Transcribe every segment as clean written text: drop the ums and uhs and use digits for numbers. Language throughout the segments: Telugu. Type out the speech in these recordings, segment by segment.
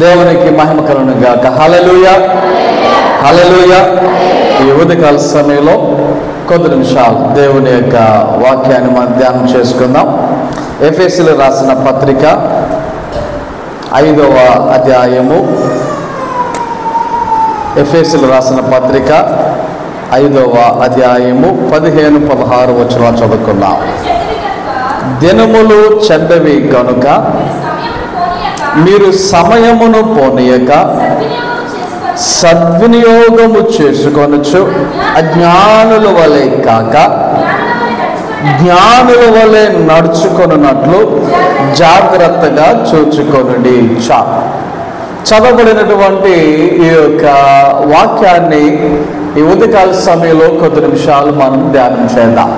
దేవునికి మహిమ కలుగును గాక. హల్లెలూయా, హల్లెలూయా. ఈ ఉదయకాల సమయంలో కొద్ది నిమిషాలు దేవుని యొక్క వాక్యాన్ని మనం ధ్యానం చేసుకుందాం. ఎఫెసీయులకు రాసిన పత్రిక 5వ అధ్యాయము, ఎఫెసీయులకు రాసిన పత్రిక 5వ అధ్యాయము 15-16 వచనాలు చదువుకున్నాం. దినములు చెడ్డవి కనుక మీరు సమయమును పోనీయక సద్వినియోగము చేసుకొనొచ్చు, అజ్ఞానుల వలె కాక జ్ఞానుల వలె నడుచుకొనున్నట్లు జాగ్రత్తగా చూచుకొనుడి. చదవబడినటువంటి ఈ యొక్క వాక్యాన్ని ఈ ఉదయకాల సమయంలో కొద్ది నిమిషాలు మనం ధ్యానం చేద్దాం.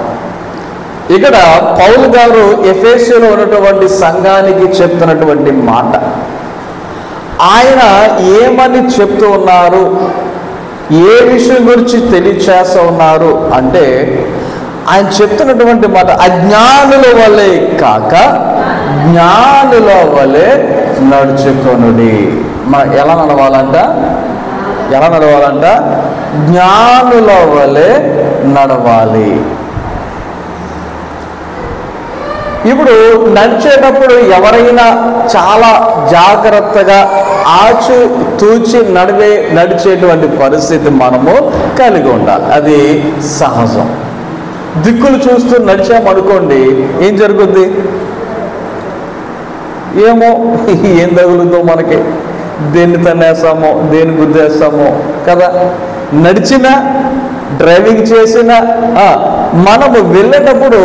ఇక్కడ పౌలు గారు ఎఫెసీలో ఉన్నటువంటి సంఘానికి చెప్తున్నటువంటి మాట, ఆయన ఏమని చెప్తూ ఉన్నారు, ఏ విషయం గురించి తెలియచేస్తూ ఉన్నారు అంటే, ఆయన చెప్తున్నటువంటి మాట అజ్ఞానుల వలె కాక జ్ఞానుల వలె నడుచుకొనుడి. మనం ఎలా నడవాలంట జ్ఞానుల వలె నడవాలి. ఇప్పుడు నడిచేటప్పుడు ఎవరైనా చాలా జాగ్రత్తగా ఆచు తూచి నడిచేటువంటి పరిస్థితి మనము కలిగి ఉండాలి. అది సహజం. దిక్కులు చూస్తూ నడిచామనుకోండి, ఏం జరుగుద్ది? ఏమో ఏం తగులుతుందో మనకి, దేన్ని తన్నేస్తామో దేన్ని గుద్దేస్తామో కదా. నడిచినా డ్రైవింగ్ చేసినా మనము వెళ్ళేటప్పుడు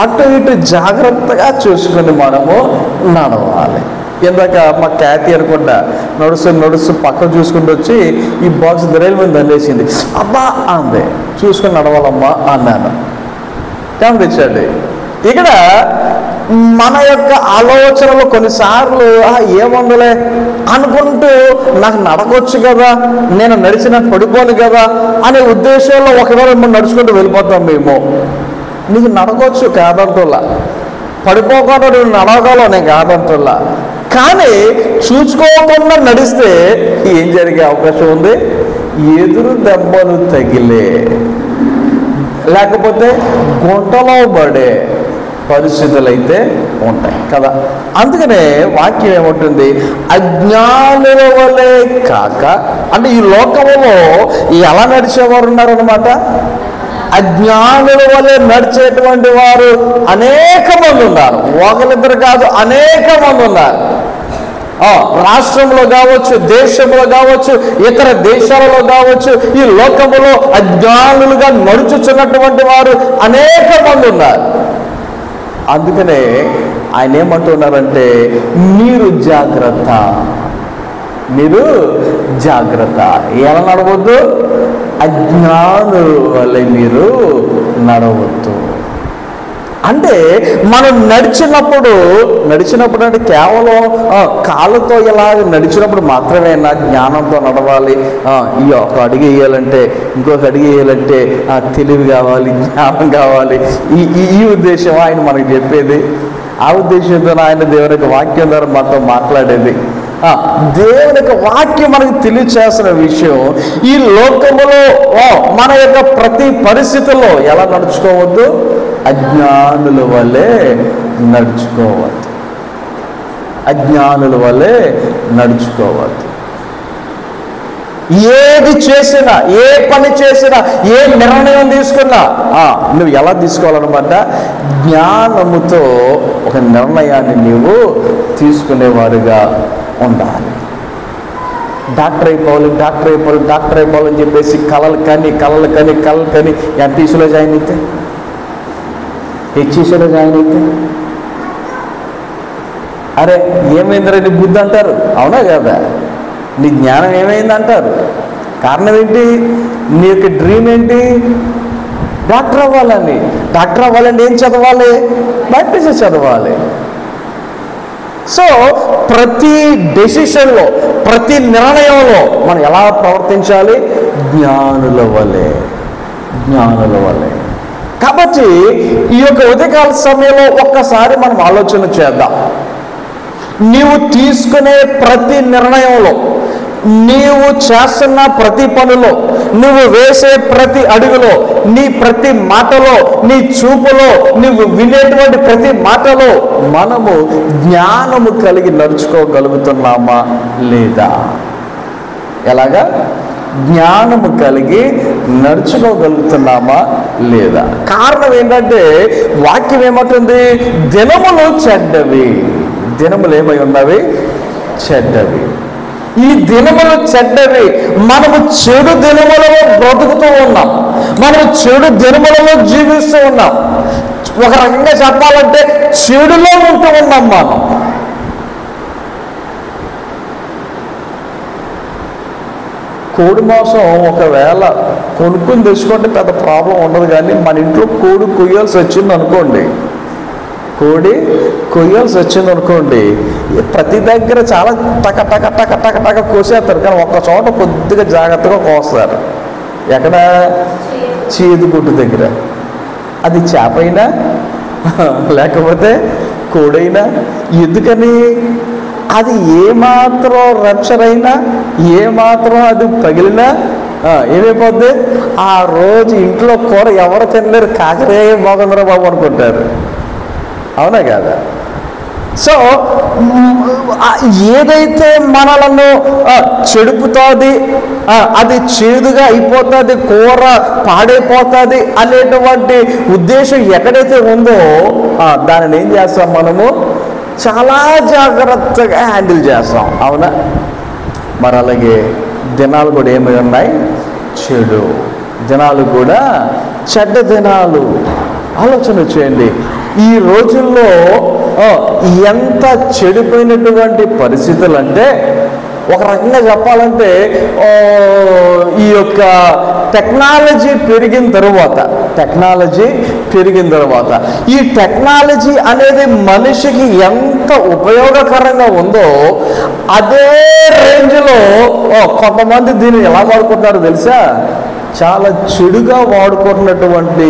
అటు ఇటు జాగ్రత్తగా చూసుకొని మనము నడవాలి. ఇందాక మా ఖ్యాతి అనుకుంటా నడుస్తూ పక్క చూసుకుంటూ వచ్చి ఈ బాక్స్ రైలు మీద దండేసింది. అబ్బా అందే, చూసుకొని నడవాలమ్మా అన్నాను. గమనించండి, ఇక్కడ మన యొక్క ఆలోచనలు కొన్నిసార్లు ఏముందలే అనుకుంటూ నాకు నడకొచ్చు కదా, నేను నడిచిన పడిపోను కదా అనే ఉద్దేశంలో ఒకవేళ మనం నడుచుకుంటూ వెళ్ళిపోతాం. మేము నీకు నడకొచ్చు కాదంటుల్లా, పడిపోకుండా నువ్వు నడవగలవు నేను కాదంటుల్లా, కానీ చూసుకోకుండా నడిస్తే ఏం జరిగే అవకాశం ఉంది? ఎదురు దెబ్బలు తగిలే, లేకపోతే గుంటలో పడే పరిస్థితులు అయితే ఉంటాయి కదా. అందుకనే వాక్యం ఏముంటుంది? అజ్ఞానుల వలె కాక, అంటే ఈ లోకంలో ఎలా నడిచేవారు ఉన్నారనమాట. అజ్ఞానుల వలె నడిచేటువంటి వారు అనేక మంది ఉన్నారు. ఒకరిద్దరు కాదు, అనేక మంది ఉన్నారు. రాష్ట్రంలో కావచ్చు, దేశంలో కావచ్చు, ఇతర దేశాలలో కావచ్చు, ఈ లోకంలో అజ్ఞానులుగా నడుచుచున్నటువంటి వారు అనేక మంది ఉన్నారు. అందుకనే ఆయన ఏమంటున్నారంటే, మీరు జాగ్రత్త. ఎలా నడవద్దు? అజ్ఞానుల వలె మీరు నడవద్దు. అంటే మనం నడిచినప్పుడు అంటే కేవలం కాళ్ళతో ఇలా నడిచినప్పుడు మాత్రమేనా జ్ఞానంతో నడవాలి? ఈ ఒక అడుగు వేయాలంటే ఇంకొక అడుగు వేయాలంటే తెలివి కావాలి, జ్ఞానం కావాలి. ఈ ఉద్దేశం ఆయన మనకు చెప్పేది. ఆ ఉద్దేశంతో ఆయన దేవుని యొక్క వాక్యం ద్వారా మనతో మాట్లాడేది. దేవుని యొక్క వాక్యం మనకు తెలియచేస్తున్న విషయం, ఈ లోకములో మన యొక్క ప్రతి పరిస్థితుల్లో ఎలా నడుచుకోవద్దు? అజ్ఞానుల వలె నడుచుకోవద్దు. ఏది చేసినా, ఏ పని చేసినా, ఏ నిర్ణయం తీసుకున్నా నువ్వు ఎలా తీసుకోవాలన్నమాట? జ్ఞానముతో ఒక నిర్ణయాన్ని నీవు తీసుకునేవారుగా ఉండాలి. డాక్టర్ అయిపోవాలని చెప్పేసి కలలు కని ఎంపీసీలో జాయిన్ అయితే, హెచ్ఈసీలో జాయిన్ అయితే, అరే ఏమైందిరా నీ బుద్ధి అంటారు. అవునా కదా? నీ జ్ఞానం ఏమైంది అంటారు. కారణం ఏంటి? నీ యొక్క డ్రీమ్ ఏంటి? డాక్టర్ అవ్వాలంటే ఏం చదవాలి? బైపీసీ చదవాలి. సో ప్రతి డెసిషన్లో, ప్రతి నిర్ణయంలో మనం ఎలా ప్రవర్తించాలి? జ్ఞానుల వలె. కాబట్టి ఈ యొక్క ఉదయకాల సమయంలో ఒక్కసారి మనం ఆలోచన చేద్దాం. నీవు తీసుకునే ప్రతి నిర్ణయంలో, నీవు చేస్తున్న ప్రతి పనిలో, నువ్వు వేసే ప్రతి అడుగులో, నీ ప్రతి మాటలో, నీ చూపులో, నువ్వు వినేటువంటి ప్రతి మాటలో మనము జ్ఞానము కలిగి నడుచుకోగలుగుతున్నామా లేదా? ఎలాగా? జ్ఞానము కలిగి నడుచుకోగలుగుతున్నామా లేదా? కారణం ఏంటంటే వాక్యం ఏమంటుంది? దినములు చెడ్డవి. దినములు ఏమై ఉన్నవి? చెడ్డవి. ఈ దినములు చెడ్డవి. మనము చెడు దినములలో బ్రతుకుతూ ఉన్నాం, మనము చెడు దినములలో జీవిస్తూ ఉన్నాం. ఒక రకంగా చెప్పాలంటే చెడులో ఉంటూ ఉన్నాం మనం. కోడి మాంసం ఒకవేళ కొనుక్కుని తెచ్చుకుంటే పెద్ద ప్రాబ్లం ఉండదు, కానీ మన ఇంట్లో కోడి కొయ్యాల్సి వచ్చింది అనుకోండి, కోడి కొయ్యాల్సి వచ్చింది అనుకోండి, ప్రతి దగ్గర చాలా టక టక టక టక టక కోసేస్తారు, కానీ ఒక్క చోట కొద్దిగా జాగ్రత్తగా కోస్తారు. ఎక్కడ? చేదు గుడ్డు దగ్గర. అది చేప అయినా లేకపోతే కోడైనా. ఎందుకని? అది ఏమాత్రం రప్చర్ అయినా, ఏమాత్రం అది పగిలినా ఏమైపోద్ది? ఆ రోజు ఇంట్లో కూర ఎవరు తినలేరు, కాకరే బాగుందరా బాబు అనుకుంటారు. అవునా కాదా? సో ఏదైతే మనలను చెడుపుతుంది, అది చేదుగా అయిపోతుంది, కూర పాడైపోతుంది అనేటువంటి ఉద్దేశం ఎక్కడైతే ఉందో దానిని ఏం చేస్తాం? మనము చాలా జాగ్రత్తగా హ్యాండిల్ చేస్తాం. అవునా? మరి అలాగే దినాలు కూడా ఏమై ఉన్నాయి? చెడు దినాలు కూడా చెడ్డ దినాలు. ఆలోచన చేయండి, ఈ రోజుల్లో ఎంత చెడిపోయినటువంటి పరిస్థితులు అంటే, ఒక రకంగా చెప్పాలంటే ఈ యొక్క టెక్నాలజీ పెరిగిన తర్వాత ఈ టెక్నాలజీ అనేది మనిషికి ఎంత ఉపయోగకరంగా ఉందో అదే రేంజ్లో కొంతమంది దీన్ని ఎలా వాడుకుంటున్నారో తెలుసా? చాలా చెడుగా వాడుకుంటున్నటువంటి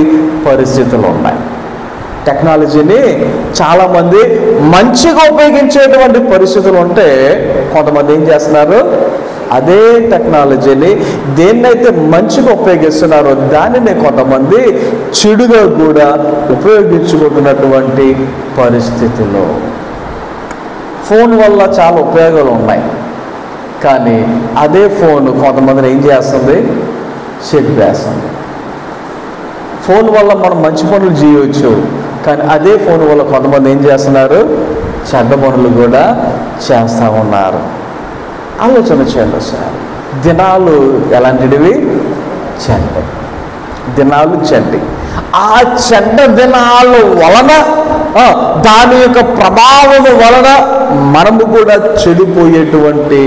పరిస్థితులు ఉన్నాయి. టెక్నాలజీని చాలామంది మంచిగా ఉపయోగించేటువంటి పరిస్థితులు ఉంటే, కొంతమంది ఏం చేస్తున్నారు? అదే టెక్నాలజీని దేన్నైతే మంచిగా ఉపయోగిస్తున్నారో దానిని కొంతమంది చెడుగా కూడా ఉపయోగించుకుంటున్నటువంటి పరిస్థితుల్లో. ఫోన్ వల్ల చాలా ఉపయోగాలు ఉన్నాయి, కానీ అదే ఫోన్ కొంతమందిని ఏం చేస్తుంది? చెడిపేస్తుంది. ఫోన్ వల్ల మనం మంచి పనులు చేయవచ్చు, కానీ అదే ఫోన్ వల్ల కొంతమంది ఏం చేస్తున్నారు? చెడ్డ పనులు కూడా చేస్తూ ఉన్నారు. ఆలోచన చేయండి సార్. దినాలు ఎలాంటివి? చెడ్డ దినాలు. ఆ చెడ్డ దినాల వలన, దాని యొక్క ప్రభావం వలన మనము కూడా చెడిపోయేటువంటి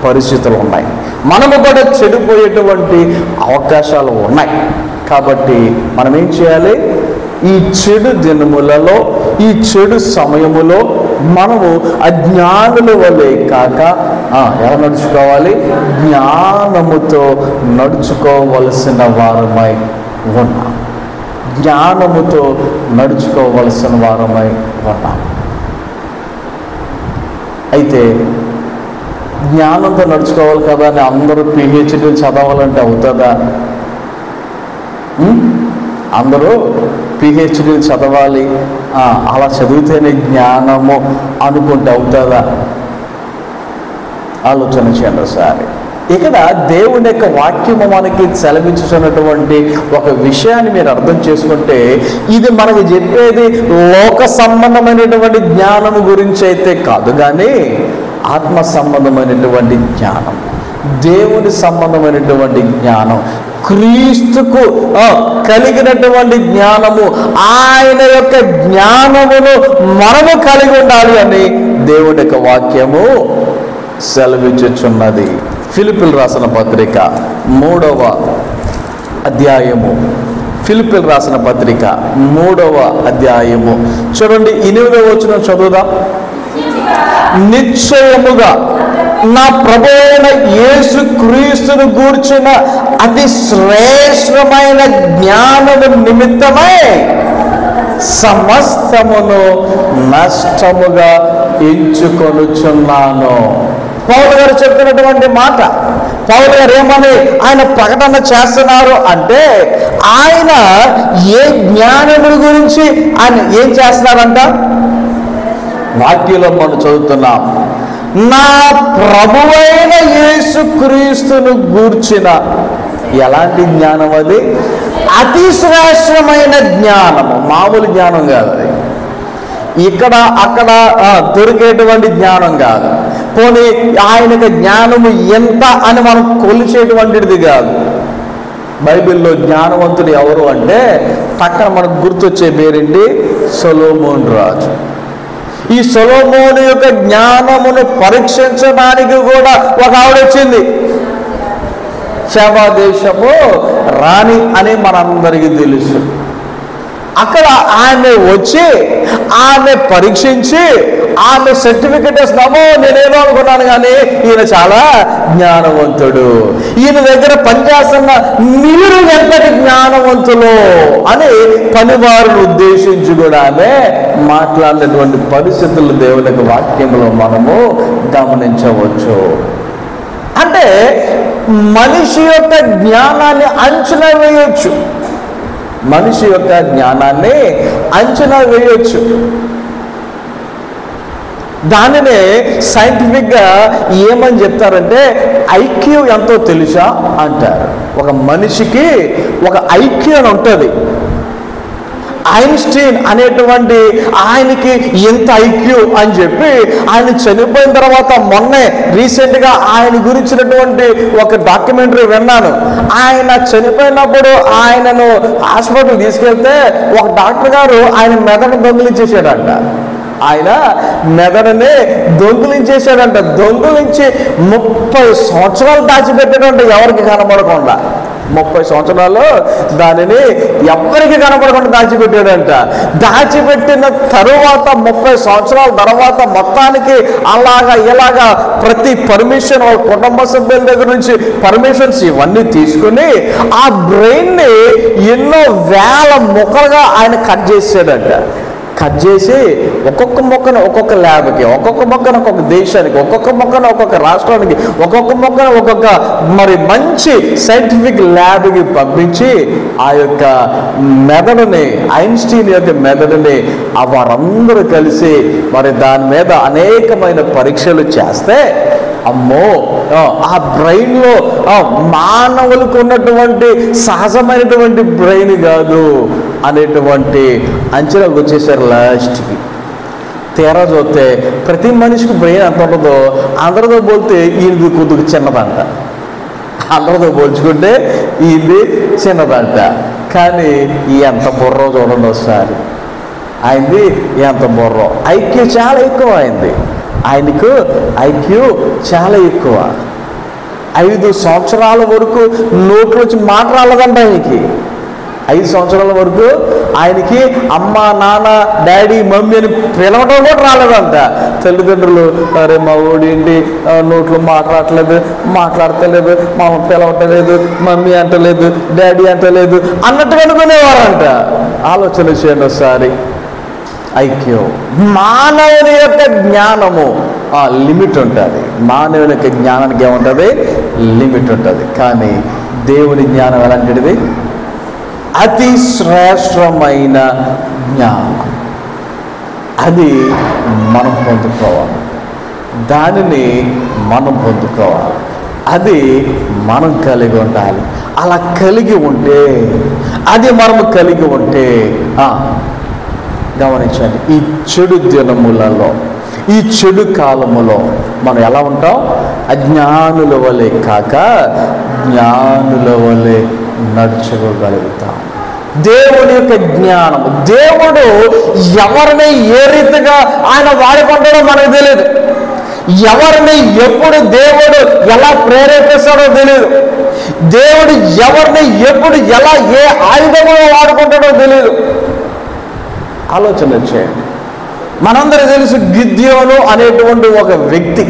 పరిస్థితులు ఉన్నాయి, మనము కూడా చెడిపోయేటువంటి అవకాశాలు ఉన్నాయి. కాబట్టి మనం ఏం చేయాలి? ఈ చెడు దినములలో, ఈ చెడు సమయములో మనము అజ్ఞానుల వలె కాక ఎలా నడుచుకోవాలి? జ్ఞానముతో నడుచుకోవలసిన వారమై ఉన్నాం. జ్ఞానముతో నడుచుకోవలసిన వారమై ఉన్నాం. అయితే జ్ఞానంతో నడుచుకోవాలి కదా అని అందరూ PhD చదవాలంటే అవుతుందా? అందరూ PhD చదవాలి, అలా చదివితేనే జ్ఞానము అనుకుంటే అవుతుందా? ఆలోచన చేయండి ఒకసారి. ఇక్కడ దేవుని యొక్క వాక్యము మనకి సెలవించుతున్నటువంటి ఒక విషయాన్ని మీరు అర్థం చేసుకుంటే, ఇది మనకి చెప్పేది లోక సంబంధమైనటువంటి జ్ఞానము గురించి అయితే కాదు, కానీ ఆత్మ సంబంధమైనటువంటి జ్ఞానం, దేవుని సంబంధమైనటువంటి జ్ఞానం, క్రీస్తుకు కలిగినటువంటి జ్ఞానము, ఆయన యొక్క జ్ఞానమును మనము కలిగి ఉండాలి అని దేవుని యొక్క వాక్యము సెలవిచ్చుచున్నది. ఫిలిప్పీయులకు రాసిన పత్రిక 3వ అధ్యాయము, ఫిలిప్పీయులకు రాసిన పత్రిక 3వ అధ్యాయము చూడండి, 8వ వచనం చదువుదాం. నిశ్చయముగా నా ప్రభువైన యేసు క్రీస్తును గూర్చిన అతి శ్రేష్టమైన జ్ఞానము నిమిత్తమై సమస్తమును నష్టముగా ఎంచుకొనుచున్నాను. పౌలు గారు చెప్తున్నటువంటి మాట. పౌలు గారు ఏమని ఆయన ప్రకటన చేస్తున్నారు అంటే, ఆయన ఏ జ్ఞానముల గురించి ఆయన ఏం చేస్తున్నారంట? వాక్యంలో మనం చదువుతున్నాం, నా ప్రభువైన యేసుక్రీస్తును గూర్చిన. ఎలాంటి జ్ఞానం అది? అతి శ్రేష్టమైన జ్ఞానము, మామూలు జ్ఞానం కాదు అది. ఇక్కడ అక్కడ దొరికేటువంటి జ్ఞానం కాదు. పోనీ ఆయనకు జ్ఞానము ఎంత అని మనం కొలిచేటువంటిది కాదు. బైబిల్లో జ్ఞానవంతుడు ఎవరు అంటే పక్కన మనకు గుర్తొచ్చే పేరేంటి? సొలొమోను రాజు. ఈ సొలొమోను యొక్క జ్ఞానమును పరీక్షించడానికి కూడా ఒక ఆవిడ వచ్చింది. షేబా దేశము రాణి అని మనందరికీ తెలుసు. అక్కడ ఆమె వచ్చి ఆమె పరీక్షించి ఆమె సర్టిఫికెట్ ఇస్తామో నేనేదో అనుకున్నాను, కానీ ఈయన చాలా జ్ఞానవంతుడు, ఈయన దగ్గర పనిచేస్తున్న మీరు ఎంతటి జ్ఞానవంతులు అని పనివారిని ఉద్దేశించి కూడా ఆమె మాట్లాడినటువంటి పరిస్థితులు దేవుని వాక్యంలో మనము గమనించవచ్చు. అంటే మనిషి యొక్క జ్ఞానాన్ని అంచనా వేయొచ్చు, మనిషి యొక్క జ్ఞానాన్ని అంచనా వేయొచ్చు. దానినే సైంటిఫిక్గా ఏమని చెప్తారంటే ఐక్యూ ఎంతో తెలుసా అంటారు. ఒక మనిషికి ఒక ఐక్యూ అని ఉంటుంది. ఐన్స్టీన్ అనేటువంటి ఆయనకి ఎంత ఐక్యూ అని చెప్పి ఆయన చనిపోయిన తర్వాత మొన్నే రీసెంట్గా ఆయన గురించినటువంటి ఒక డాక్యుమెంటరీ విన్నాను. ఆయన చనిపోయినప్పుడు ఆయనను హాస్పిటల్ తీసుకెళ్తే ఒక డాక్టర్ గారు ఆయన మెదడు దొంగిలించేసాడంట. ఆయన మెదడుని దొంగిలించేసాడంట. దొంగిలించి 30 సంవత్సరాలు దాచిపెట్టాడంట, ఎవరికి కనబడకుండా. 30 సంవత్సరాలు దానిని ఎవరికి కనపడకుండా దాచిపెట్టాడంట. దాచిపెట్టిన తరువాత 30 సంవత్సరాల తర్వాత మొత్తానికి అలాగా ఇలాగా ప్రతి పర్మిషన్ వాళ్ళ కుటుంబ సభ్యుల దగ్గర నుంచి పర్మిషన్స్ ఇవన్నీ తీసుకుని ఆ బ్రెయిన్ని ఎన్నో వేల ముక్కలుగా ఆయన కట్ చేసాడంట. కట్ చేసి ఒక్కొక్క మొక్కను ఒక్కొక్క ల్యాబ్కి, ఒక్కొక్క మొక్కను ఒక్కొక్క దేశానికి, ఒక్కొక్క మొక్కను ఒక్కొక్క రాష్ట్రానికి, ఒక్కొక్క మొక్కను ఒక్కొక్క మరి మంచి సైంటిఫిక్ ల్యాబ్కి పంపించి ఆ యొక్క మెదడుని, ఐన్స్టీన్ యొక్క మెదడుని వారందరూ కలిసి మరి దాని మీద అనేకమైన పరీక్షలు చేస్తే అమ్మో ఆ బ్రెయిన్లో మానవులకు ఉన్నటువంటి సహజమైనటువంటి బ్రెయిన్ కాదు అనేటువంటి అంచనాకు వచ్చేసారు. లాస్ట్కి తీరా చూస్తే ప్రతి మనిషికి బ్రెయిన్ ఎంత ఉంటుందో అందరితో పోలితే ఈయనది కొద్దిగా చిన్నదంట, అందరితో పోల్చుకుంటే ఈయనది చిన్నదంట. కానీ ఎంత బుర్రో చూడండి ఒకసారి, ఆయనది ఎంత బుర్రో. ఐక్యూ చాలా ఎక్కువ అయింది, ఆయనకు ఐక్యూ చాలా ఎక్కువ. 5 సంవత్సరాల వరకు నోట్లోంచి మాట రాలేదంట ఆయనకి. 5 సంవత్సరాల వరకు ఆయనకి అమ్మ, నాన్న, డాడీ, మమ్మీ అని పిలవడం కూడా రాలేదంట. తల్లిదండ్రులు అరే మా ఓడేంటి నోట్లో మాట్లాడతలేదు, మా పిలవటలేదు, మమ్మీ అంటలేదు, డాడీ అంటలేదు అన్నట్టుగా అనుకునేవారంట. ఆలోచన చేయండి ఒకసారి. ఐక్యూ మానవుని యొక్క జ్ఞానము లిమిట్ ఉంటుంది. మానవుని యొక్క జ్ఞానానికి ఏముంటుంది? లిమిట్ ఉంటుంది. కానీ దేవుని జ్ఞానం ఎలాంటిది? అతి శ్రేష్టమైన జ్ఞానం. అది మనం పొందుకోవాలి, దానిని మనం పొందుకోవాలి, అది మనం కలిగి ఉండాలి. అలా కలిగి ఉంటే, అది మనము కలిగి ఉంటే గమనించండి, ఈ చెడు దినములలో, ఈ చెడు కాలములో మనం ఎలా ఉంటాం? అజ్ఞానుల వలె కాక జ్ఞానుల వలె నడుచుకోగలుగుతాం. దేవుని యొక్క జ్ఞానము, దేవుడు ఎవరిని ఏ రీతిగా ఆయన వాడుకుంటాడో మనకు తెలియదు. ఎవరిని ఎప్పుడు దేవుడు ఎలా ప్రేరేపిస్తాడో తెలియదు. దేవుడు ఎవరిని ఎప్పుడు ఎలా ఏ ఆయుధములో వాడుకుంటాడో తెలియదు. ఆలోచన చేయండి. మనందరూ తెలుసు గిద్యోను అనేటువంటి ఒక వ్యక్తి.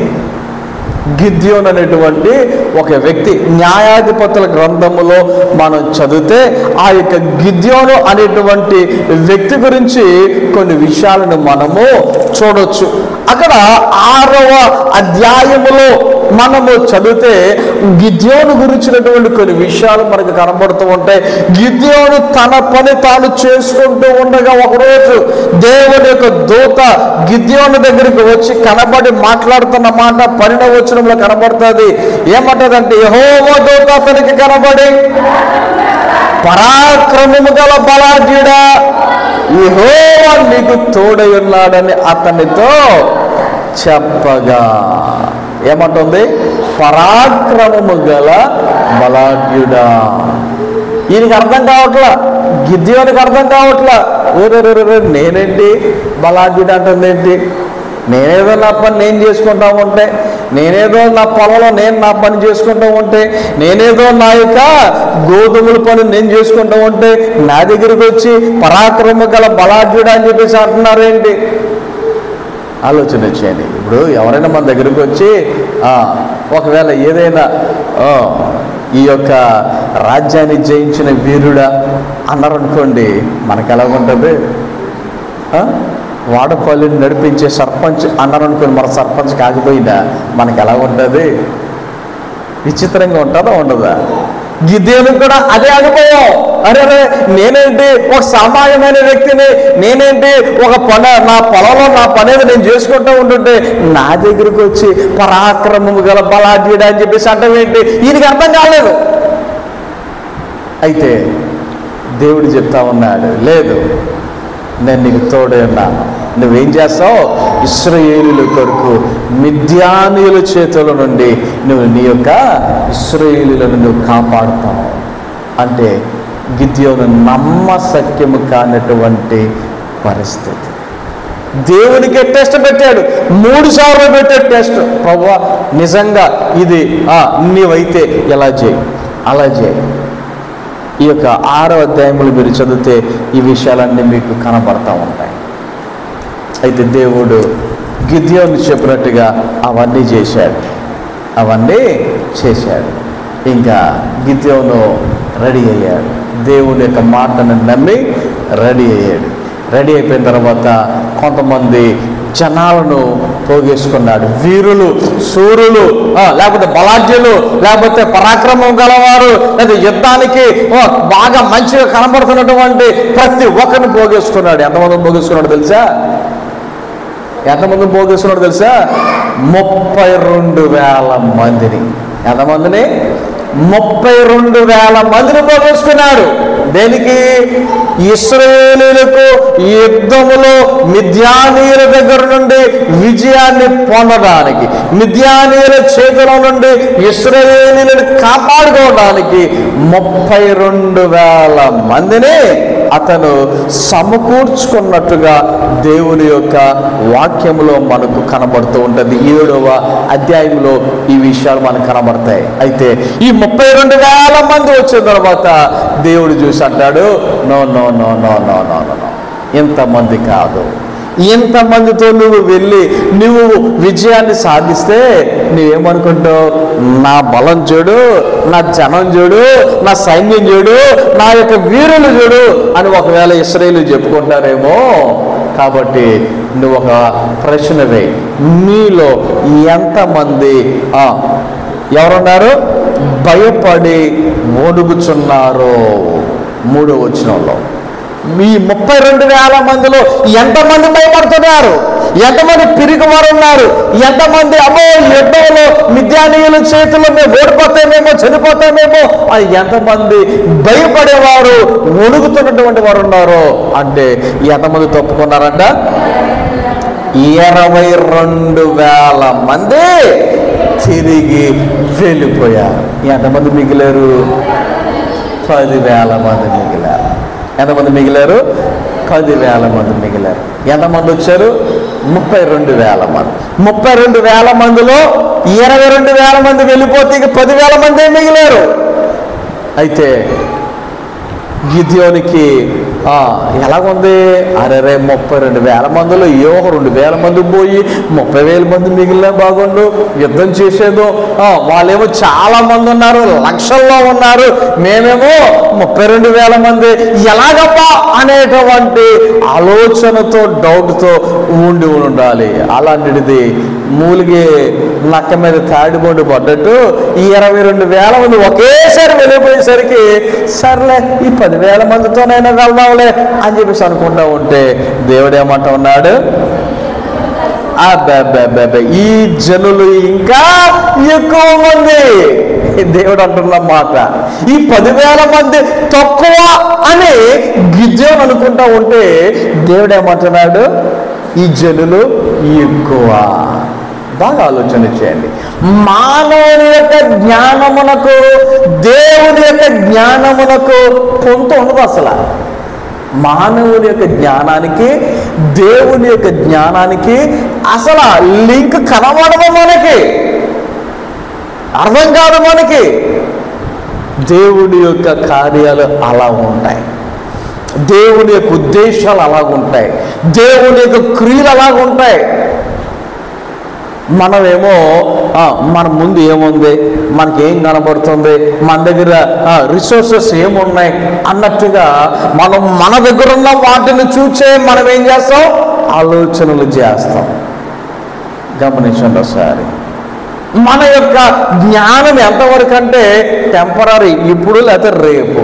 గిద్యోను అనేటువంటి ఒక వ్యక్తి. న్యాయాధిపతుల గ్రంథములో మనం చదివితే ఆ యొక్క గిద్యోను అనేటువంటి వ్యక్తి గురించి కొన్ని విషయాలను మనము చూడొచ్చు. అక్కడ 6వ అధ్యాయములో మనము చదివితే గిద్యోను గురించినటువంటి కొన్ని విషయాలు మనకు కనబడుతూ ఉంటాయి. గిద్యోను తన పని తాను చేసుకుంటూ ఉండగా ఒకరోజు దేవుని యొక్క దూత గిద్యోను దగ్గరికి వచ్చి కనబడి మాట్లాడుతున్న మాట 12వ వచనంలో కనబడుతుంది. ఏమంటదంటే, యెహోవా దూత అతనికి కనబడి, పరాక్రమము గల బలాఢ్యుడా, యెహోవా నీకు తోడై ఉన్నాడని అతనితో చెప్పగా, ఏమంటుంది? పరాక్రమము గల బలాఢ్యుడా. ఈయనకి అర్థం కావట్లా, గిద్యోనికి అర్థం కావట్లా. నేనేంటి బలాఢ్యుడు అంటుంది ఏంటి? నేనేదో నా పని నేను చేసుకుంటా ఉంటే, నేనేదో నా పొలంలో నేను నా పని చేసుకుంటూ ఉంటే, నేనేదో నా యొక్క గోధుమల పని నేను చేసుకుంటూ ఉంటే నా దగ్గరికి వచ్చి పరాక్రమ గల బలాఢ్యుడు అని చెప్పేసి అంటున్నారు ఏంటి? ఆలోచన వచ్చేయండి. ఇప్పుడు ఎవరైనా మన దగ్గరికి వచ్చి ఒకవేళ ఏదైనా ఈ యొక్క రాజ్యాన్ని జయించిన వీరుడా అన్నారనుకోండి, మనకు ఎలా ఉంటుంది? వాడపల్లిని నడిపించే సర్పంచ్ అన్నారనుకోండి, మన సర్పంచ్ కాకపోయినా మనకు ఎలా ఉంటుంది? విచిత్రంగా ఉంటుందా ఉండదా? గిద్యోనుకు కూడా అదే అనుభవం. అరే నేనేంటి ఒక సామాన్యమైన వ్యక్తిని, నేనేంటి ఒక నా పొలంలో నా పని నేను చేసుకుంటూ ఉంటుంటే నా దగ్గరికి వచ్చి పరాక్రమము గల బలాఢ్యుడు అని చెప్పేసి అంటాం ఏంటి? ఈయనకి అర్థం కాలేదు. అయితే దేవుడు చెప్తా ఉన్నాడు, లేదు, నేను నీకు తోడే ఉన్నాను. నువ్వేం చేస్తావు? ఇశ్రాయేలీయుల కొరకు మిద్యానీయుల చేతుల నుండి నువ్వు నీ యొక్క ఇశ్రాయేలీయులను నువ్వు కాపాడుతావు. అంటే గిద్యోను నమ్మశక్యము కానటువంటి పరిస్థితి. దేవునికి టెస్ట్ పెట్టాడు, 3 సార్లు పెట్టాడు టెస్ట్. ప్రభువా నిజంగా ఇది నీవైతే ఎలా చేయి, అలా చేయి. ఈ యొక్క 6వ అధ్యాయములు మీరు చదివితే ఈ విషయాలన్నీ మీకు కనబడతా ఉంటాయి. అయితే దేవుడు గిద్యోను చెప్పినట్టుగా అవన్నీ చేశాడు. ఇంకా గిద్యోను రెడీ అయ్యాడు. దేవుని యొక్క మాటను నమ్మి రెడీ అయిపోయిన తర్వాత కొంతమంది జనాలను పోగేసుకున్నాడు. వీరులు, శూరులు, లేకపోతే బలాఢ్యులు, లేకపోతే పరాక్రమం గలవారు, లేదా యుద్ధానికి బాగా మంచిగా కనబడుతున్నటువంటి ప్రతి ఒక్కరిని పోగేసుకున్నాడు. ఎంతమందిని పోగేసుకున్నాడు తెలుసా? 32,000 మందిని. ఎంతమందిని? 32,000 మందిని పోగేసుకున్నాడు. దేనికి? ఇశ్రాయేలీయులకు యుద్ధములో మిద్యానీయుల దగ్గర నుండి విజయాన్ని పొందడానికి, మిద్యానీయుల చేతుల నుండి ఇశ్రాయేలీయులను కాపాడుకోవడానికి 32,000 మందిని అతను సమకూర్చుకున్నట్టుగా దేవుని యొక్క వాక్యములో మనకు కనబడుతూ ఉంటుంది. 7వ అధ్యాయంలో ఈ విషయాలు మనకు కనబడతాయి. అయితే ఈ 32,000 మంది వచ్చిన తర్వాత దేవుడు చూసి అంటాడు, నో, ఇంతమంది కాదు, ఇంతమందితో నువ్వు వెళ్ళి నువ్వు విజయాన్ని సాధిస్తే నువ్వేమనుకుంటావు? నా బలం చూడు, నా జనం చూడు, నా సైన్యం చూడు, నా యొక్క వీరులు చూడు అని ఒకవేళ ఇశ్రాయేలు చెప్పుకుంటారేమో. కాబట్టి నువ్వు ఒక ప్రశ్న వేయి, మీలో ఎంతమంది ఎవరున్నారు భయపడి వణుకుచున్నారో? 3వ వచనంలో మీ 32,000 మందిలో ఎంతమంది భయపడుతున్నారు? ఎంతమంది పిరిగివారు ఉన్నారు? ఎంతమంది అమ్మో యుద్ధంలో మిద్యానీయుల చేతుల్లో మేము ఓడిపోతామేమో, చనిపోతామేమో అని ఎంతమంది భయపడేవారు, వణుకుతున్నటువంటి వారు ఉన్నారు? అంటే ఎంతమంది తప్పుకున్నారంట? 22,000 మంది తిరిగి వెళ్ళిపోయారు. ఎంతమంది మిగిలారు? 10,000 మంది మిగిలారు. ఎంతమంది మిగిలారు? 10,000 మంది మిగిలారు. ఎంతమంది వచ్చారు? 32,000 మంది. 32,000 మందిలో 22,000 మంది వెళ్ళిపోతే ఇక 10,000 మంది మిగిలారు. అయితే గిద్యోనికి ఎలాగుంది? అరే 32,000 మందిలో ఒక 2,000 మంది పోయి 30,000 మంది మిగిలిన బాగుండు, యుద్ధం చేసేదో. వాళ్ళేమో చాలా మంది ఉన్నారు, లక్షల్లో ఉన్నారు, మేమేమో 32,000 మంది, ఎలాగబ్బా అనేటువంటి ఆలోచనతో డౌట్తో ఉండాలి. అలాంటిది మూలిగే నక్క మీద తాడిబొండు పడ్డట్టు ఈ 22,000 మంది ఒకేసారి వెళ్ళిపోయేసరికి సర్లే ఈ 10,000 మందితోనైనా వెళ్దాంలే అని చెప్పేసి అనుకుంటా ఉంటే దేవుడు ఏమంటా ఉన్నాడు? ఈ జనులు ఇంకా ఎక్కువ మంది. దేవుడు అంటున్న మాట, ఈ 10,000 మంది తక్కువ అని గిద్యోను అనుకుంటా ఉంటే దేవుడు ఏమంటున్నాడు? ఈ జనులు ఎక్కువ. బాగా ఆలోచన చేయండి. మానవుని యొక్క జ్ఞానమునకు దేవుని యొక్క జ్ఞానమునకు పొంత ఉండదు. అసలు మానవుని యొక్క జ్ఞానానికి దేవుని యొక్క జ్ఞానానికి అసలు లింక్ కనబడదు, మనకి అర్థం కాదు. మనకి దేవుడి యొక్క కార్యాలు అలా ఉంటాయి, దేవుని యొక్క ఉద్దేశాలు అలాగుంటాయి, దేవుని యొక్క క్రియలు అలాగుంటాయి. మనమేమో మన ముందు ఏముంది, మనకేం కనబడుతుంది, మన దగ్గర రిసోర్సెస్ ఏమున్నాయి అన్నట్టుగా మనం మన దగ్గర ఉన్న వాటిని చూసే మనం ఏం చేస్తాం? ఆలోచనలు చేస్తాం. గమనించండి ఒకసారి. మన యొక్క జ్ఞానం ఎంతవరకు అంటే టెంపరీ, ఇప్పుడు లేకపోతే రేపు.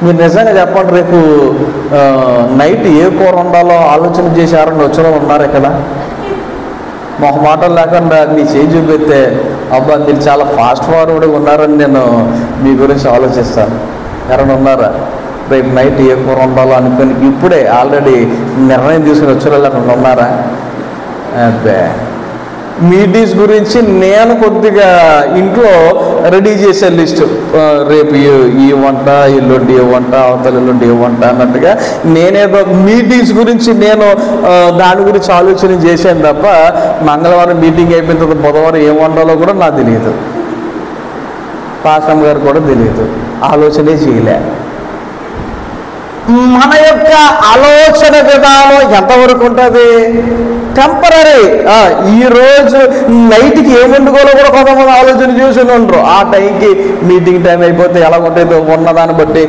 మీరు నిజంగా చెప్పండి, రేపు నైట్ ఏ కూర ఉండాలో ఆలోచన చేశారని వచ్చిన ఉన్నారు ఇక్కడ? మొహమాటం లేకుండా నీ చేయి చూపిస్తే అబ్బా మీరు చాలా ఫాస్ట్ ఫార్వర్డ్గా ఉన్నారని నేను మీ గురించి ఆలోచిస్తాను. ఎవరైనా ఉన్నారా రేపు నైట్ ఏ కూర ఉండాలో అనుకుని ఇప్పుడే ఆల్రెడీ నిర్ణయం తీసుకుని వచ్చే వాళ్ళు ఉన్నారా? అబ్బే, మీటింగ్స్ గురించి నేను కొద్దిగా ఇంట్లో రెడీ చేసే లిస్టు, రేపు ఈ వంట, ఎల్లుండి ఏ వంట, అవతల ఎల్లుండి ఏ వంట అన్నట్టుగా నేనేదో మీటింగ్స్ గురించి నేను దాని గురించి ఆలోచన చేశాను తప్ప మంగళవారం మీటింగ్ అయిపోయిన తర్వాత బుధవారం ఏం వండాలో కూడా నాకు తెలియదు, పాస్టమ్ గారు కూడా తెలియదు, ఆలోచనే చేయలే. మన యొక్క ఆలోచన విధానం ఎంతవరకు ఉంటుంది? టెంపరీ. ఈరోజు నైట్కి ఏం వండుకోవాలో కూడా కొంతమంది ఆలోచన చేసి ఉండరు. ఆ టైంకి మీటింగ్ టైం అయిపోతే ఎలా ఉంటుందో ఉన్నదాన్ని బట్టి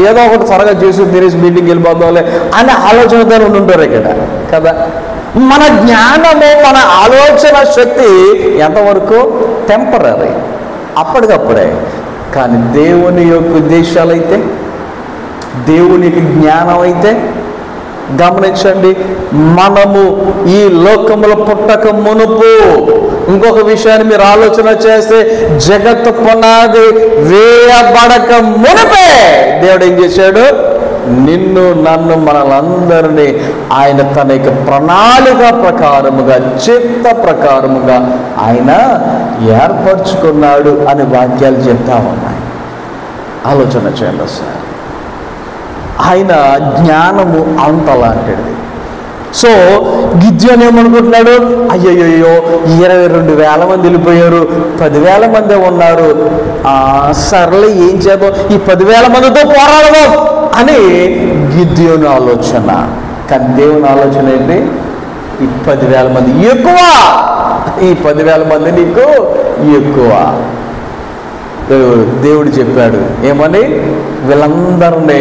ఏదో ఒకటి త్వరగా చేసి తినేసి మీటింగ్కి వెళ్ళిపోతాంలే అనే ఆలోచనతో ఉంటుంటారు ఇక్కడ కదా. మన జ్ఞానము, మన ఆలోచన శక్తి ఎంతవరకు? టెంపరీ, అప్పటికప్పుడే. కానీ దేవుని యొక్క ఉద్దేశాలు అయితే, దేవునికి జ్ఞానం అయితే, గమనించండి, మనము ఈ లోకములో పుట్టక మునుపు, ఇంకొక విషయాన్ని మీరు ఆలోచన చేస్తే, జగత్తు పునాది వేయబడక మునుపే దేవుడు ఏం చేశాడు? నిన్ను, నన్ను, మనలందరినీ ఆయన తన యొక్క ప్రణాళిక ప్రకారముగా, చిత్త ప్రకారముగా ఆయన ఏర్పరచుకున్నాడు అని వాక్యాలు చెప్తా ఉన్నాయి. ఆలోచన చేయండి సార్. ఆయన జ్ఞానము అంతలాంటిది. సో గిద్యోను ఏమనుకుంటున్నాడు? అయ్యయ్యో 22,000 మంది వెళ్ళిపోయారు, 10,000 మందే ఉన్నారు, సర్లే ఏం చేద్దాం, ఈ 10,000 మందితో పోరాడదాం అని గిద్యోను ఆలోచన. కానీ దేవుని ఆలోచన ఏంటి? ఈ 10,000 మంది ఎక్కువ, ఈ 10,000 మంది నీకు ఎక్కువ. దేవుడు చెప్పాడు ఏమని? వీళ్ళందరినీ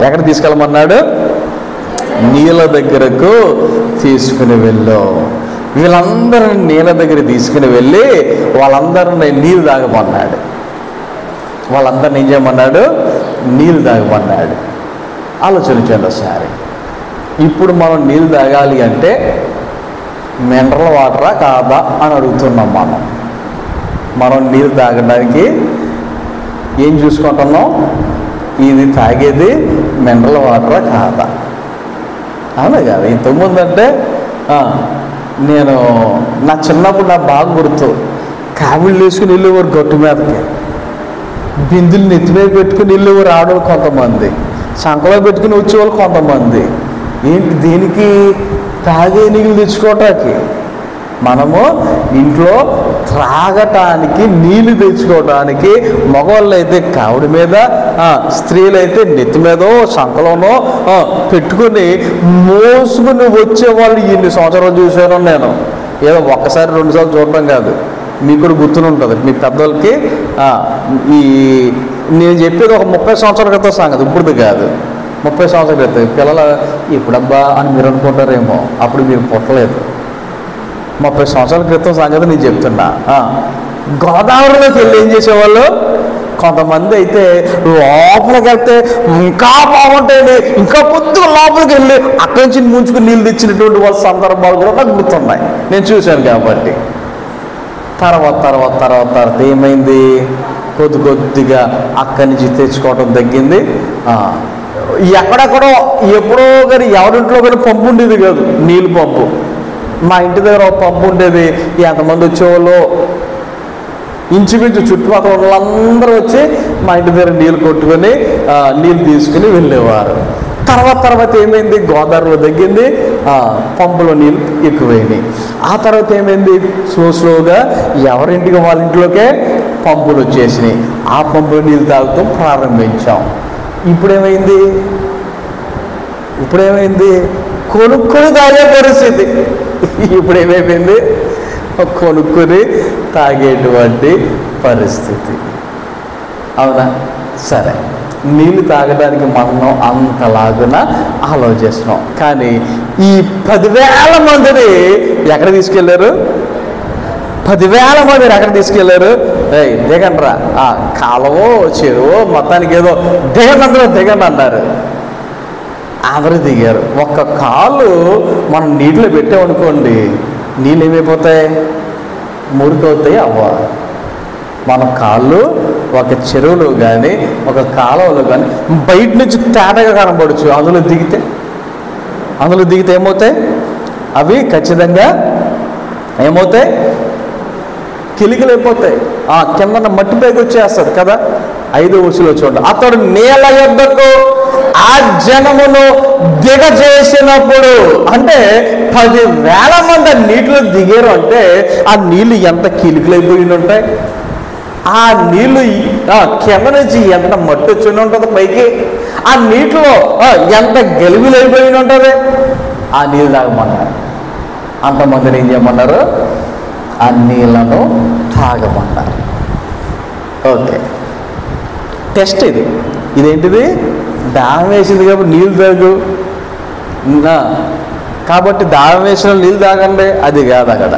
ఎక్కడ తీసుకెళ్ళమన్నాడు? నీళ్ళ దగ్గరకు తీసుకుని వెళ్ళు. వీళ్ళందరినీ నీళ్ళ దగ్గర తీసుకుని వెళ్ళి వాళ్ళందరినీ నీళ్ళు తాగమన్నాడు. వాళ్ళందరినీ ఏం చేయమన్నాడు? నీళ్ళు తాగమన్నాడు. ఆలోచించండి ఒకసారి. ఇప్పుడు మనం నీళ్ళు తాగాలి అంటే మినరల్ వాటరా కాదా అని అడుగుతున్నాం. మనం నీళ్ళు తాగడానికి ఏం చూసుకుంటున్నాం? ఇది తాగేది మినరల్ వాటరా కాదా? అవునా కాదు? ఇంతకుముందు అంటే నేను నా చిన్నప్పుడు నాకు బాగా గుర్తు, కావిళ్ళు వేసుకుని వెళ్ళేవారు గట్టు మీదకి, బిందులు నెత్తిమీద పెట్టుకుని వెళ్ళేవారు ఆడవాళ్ళు కొంతమంది, సంకలో పెట్టుకుని వచ్చేవాళ్ళు కొంతమంది. ఏంటి? దేనికి? తాగే నీళ్ళు తెచ్చుకోవటానికి. మనము ఇంట్లో త్రాగటానికి నీళ్లు తెచ్చుకోవడానికి మగవాళ్ళు అయితే కావుడి మీద, స్త్రీలు అయితే నెత్తి మీదో సంకలోనో పెట్టుకుని మోసుకుని వచ్చేవాళ్ళు ఇన్ని సంవత్సరాలు చూసాను నేను. ఏదో ఒక్కసారి 2 సార్లు చూడటం కాదు, మీకు కూడా గుర్తుని ఉంటుంది. మీ పెద్దోళ్ళకి ఈ నేను చెప్పేది ఒక 30 సంవత్సరాల క్రితం సంగతి, ఇప్పుడుది కాదు. 30 సంవత్సరాల క్రితం పిల్లలు ఇప్పుడబ్బా అని మీరు అనుకుంటారేమో, అప్పుడు మీరు పుట్టలేదు. 30 సంవత్సరాల క్రితం సంగతి నేను చెప్తున్నా. గోదావరిలోకి వెళ్ళి ఏం చేసేవాళ్ళు, కొంతమంది అయితే లోపలికి వెళ్తే ఇంకా బాగుంటాయి, ఇంకా పొద్దుగా లోపలికి వెళ్ళి అక్కడి నుంచి ముంచుకుని నీళ్ళు తెచ్చినటువంటి వాళ్ళ సందర్భాలు కూడా నాకు గుర్తున్నాయి, నేను చూశాను కాబట్టి. తర్వాత ఏమైంది, కొద్దిగా అక్కడి నుంచి తెచ్చుకోవడం తగ్గింది. ఎక్కడెక్కడో ఎప్పుడో కానీ ఎవరింట్లో కానీ పంపు ఉండేది కాదు, నీళ్ళు పంపు. మా ఇంటి దగ్గర ఒక పంపు ఉండేది. ఎంతమంది వచ్చేవాళ్ళు, ఇంచుమించు చుట్టుపక్కల వాళ్ళందరూ వచ్చి మా ఇంటి దగ్గర నీళ్ళు కొట్టుకొని నీళ్ళు తీసుకుని వెళ్ళేవారు. తర్వాత ఏమైంది, గోదావరిలో తగ్గింది, పంపులో నీళ్ళు ఎక్కువైనాయి. ఆ తర్వాత ఏమైంది, స్లోగా ఎవరింటికి వాళ్ళ ఇంట్లోకే పంపులు వచ్చేసినాయి. ఆ పంపులో నీళ్ళు తాగుతాం ప్రారంభించాం. ఇప్పుడేమైంది, కొనుక్కొని తాగే పరిస్థితి. ఇప్పుడేమైపోయింది, కొనుక్కొని తాగేటువంటి పరిస్థితి. అవునా? సరే, నీళ్ళు తాగడానికి మనం అంతలాగున ఆలోచిస్తున్నాం. కానీ ఈ 10,000 మందిని ఎక్కడ తీసుకెళ్ళారు? 10,000 మందిని ఎక్కడ తీసుకెళ్ళారు? దిగండ్రా, కాలవో చెరువో మొత్తానికి ఏదో దిగండి అన్నారు. అందరూ దిగారు. ఒక్క కాలు మనం నీటిలో పెట్టామనుకోండి, నీళ్ళు ఏమైపోతాయి, మురికవుతాయి. మన కాళ్ళు ఒక చెరువులో కానీ ఒక కాలువలో కానీ బయట నుంచి తేటగా కనబడచ్చు. అందులో దిగితే ఏమవుతాయి, అవి ఖచ్చితంగా ఏమవుతాయి, కిలికలు అయిపోతాయి. కింద మట్టి పైకి వచ్చేస్తుంది కదా. 5వ వచనంలో చూడండి, అతడు నేల యొద్దకు ఆ జనమును దిగజేసినప్పుడు, అంటే 10,000 మంది నీటిలో దిగారు అంటే ఆ నీళ్లు ఎంత కిలికలైపోయి ఉంటాయి. ఆ నీళ్లు కింద నుంచి ఎంత మట్టి వచ్చి ఉంటుంది పైకి, ఆ నీటిలో ఎంత గలిబిలైపోయి ఉంటుంది. ఆ నీళ్ళు తాగమన్నారు. అంతమందిని ఏం చేయమన్నారు, ఆ నీళ్లను తాగమన్నారు. ఓకే, టెస్ట్ ఇదేంటిది, దాహం వేసింది కాబట్టి నీళ్ళు తాగు, కాబట్టి దాహం వేసిన నీళ్ళు తాగండి, అది కాదు అక్కడ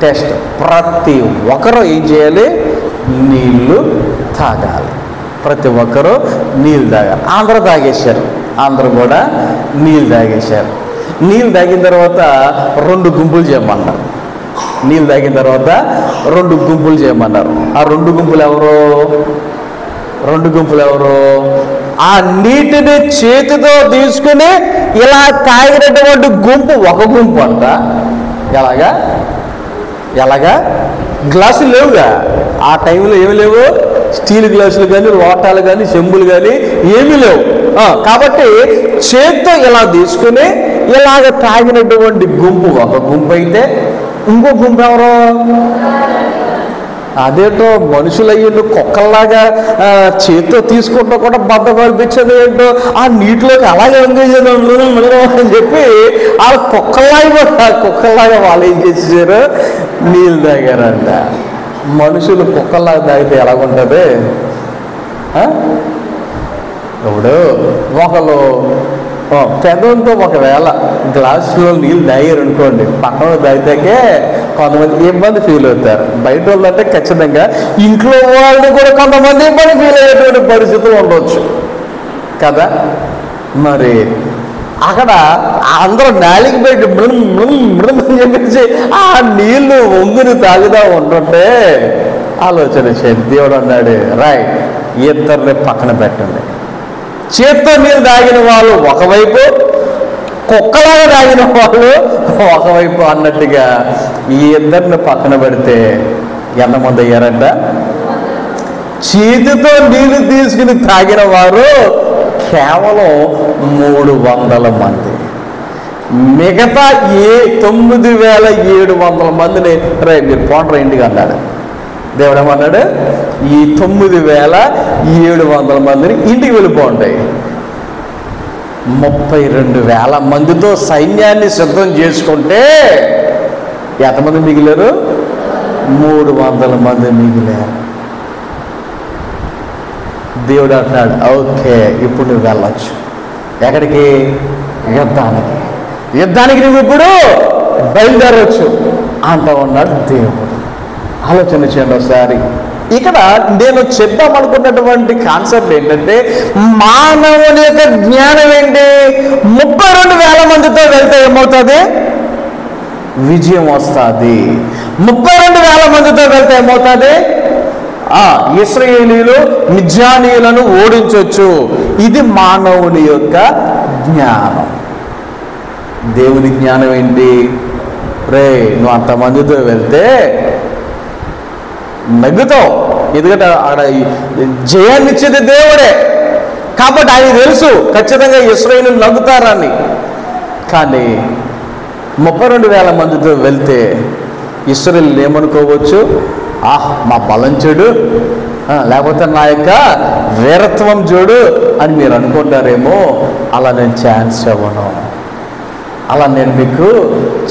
టెస్ట్. ప్రతి ఒక్కరూ ఏం చేయాలి, నీళ్ళు తాగాలి. ప్రతి ఒక్కరూ నీళ్ళు తాగాలి. అందరూ తాగేశారు, అందరూ కూడా నీళ్ళు తాగేశారు. నీళ్ళు తాగిన తర్వాత 2 గుంపులు చేయమన్నారు. నీళ్ళు తాగిన తర్వాత 2 గుంపులు చేయమన్నారు. ఆ 2 గుంపులు ఎవరు? ఆ నీటిని చేతితో తీసుకుని ఇలా తాగినటువంటి గుంపు ఒక గుంపు అంట. ఎలాగా గ్లాసులు లేవుగా ఆ టైంలో, ఏమి లేవు, స్టీల్ గ్లాసులు కానీ లోటాలు కానీ చెంబులు కానీ ఏమీ లేవు. కాబట్టి చేతితో ఇలా తీసుకుని ఇలాగ తాగినటువంటి గుంపు ఒక గుంపు అయితే, ఇంకో గుంపు ఎవరో, అదేంటో మనుషులయ్యిండు కుక్కల్లాగా చేతితో తీసుకుంటూ కూడా బద్ద కనిపించేది ఏంటో, ఆ నీటిలోకి అలాగే ఎంగేజేది అని చెప్పి వాళ్ళ కుక్కల్లాగా వాళ్ళు ఏం చేసేసారు, నీళ్ళు తాగారంట. మనుషులు కుక్కల్లాగా తాగితే ఎలాగుంటుంది, ఇప్పుడు ఒకళ్ళు పెదంతో ఒకవేళ గ్లాసులో నీళ్ళు తాగారు అనుకోండి, పక్కన తాగితే కొంతమంది ఇబ్బంది ఫీల్ అవుతారు. బయట వాళ్ళు అంటే ఖచ్చితంగా ఇంట్లో వాళ్ళు కూడా కొంతమంది ఇబ్బంది ఫీల్ అయ్యేటువంటి పరిస్థితులు ఉండవచ్చు కదా. మరి అక్కడ అందరూ నాలికి బయట మృదని చెప్పేసి ఆ నీళ్లు ఒంగుని తాగుదా ఉంటుంటే ఆలోచన చేయండి. దేవుడు అన్నాడు, రాయ్, 2 పక్కన పెట్టండి. చేత్తో నీళ్ళు తాగిన వాళ్ళు ఒకవైపు, కుక్కలాగా తాగిన వాళ్ళు ఒకవైపు అన్నట్టుగా ఈ 2 పక్కన పెడితే ఎంతమంది అయ్యారంట? చేతితో నీళ్లు తీసుకుని తాగిన వారు కేవలం 300 మంది. మిగతా 9,700 మందిని రే మీరు పోండ్రా ఇంటికి అన్నాడు. దేవుడు ఏమన్నాడు? ఈ 9,700 మందిని ఇంటికి వెళ్ళిపోంటాయి. 32,000 మందితో సైన్యాన్ని సిద్ధం చేసుకుంటే ఎంతమంది మిగిలారు? 300 మంది మిగిలారు. దేవుడు అంటున్నాడు, ఓకే ఇప్పుడు నువ్వు వెళ్ళొచ్చు. ఎక్కడికి? యుద్ధానికి నువ్వు ఇప్పుడు బయలుదేరవచ్చు అంటూ ఉన్నాడు దేవుడు. ఆలోచన చేయండి ఒకసారి. ఇక్కడ నేను చెప్దామనుకున్నటువంటి కాన్సెప్ట్ ఏంటంటే, మానవుని యొక్క జ్ఞానం ఏంటి? 32,000 మందితో వెళ్తే ఏమవుతుంది? విజయం వస్తుంది. 32,000 మందితో వెళ్తే ఏమవుతుంది? ఇశ్రాయేలీయులు మిద్యానీయులను ఓడించవచ్చు. ఇది మానవుని యొక్క జ్ఞానం. దేవుని జ్ఞానం ఏంటి? రే నువ్వు అంతమందితో వెళ్తే నగ్గుతావు. ఎందుకంటే అక్కడ జయాన్ని ఇచ్చేది దేవుడే కాబట్టి ఆయన తెలుసు ఖచ్చితంగా ఇశ్రాయేలీయులు నగ్గుతారని. కానీ 32,000 మందితో వెళ్తే ఇశ్రాయేలీయులు ఏమనుకోవచ్చు? మా బలం చూడు, లేకపోతే నా యొక్క వీరత్వం చూడు అని మీరు అనుకుంటారేమో. అలా నేను ఛాన్స్ ఇవ్వను, అలా నేను మీకు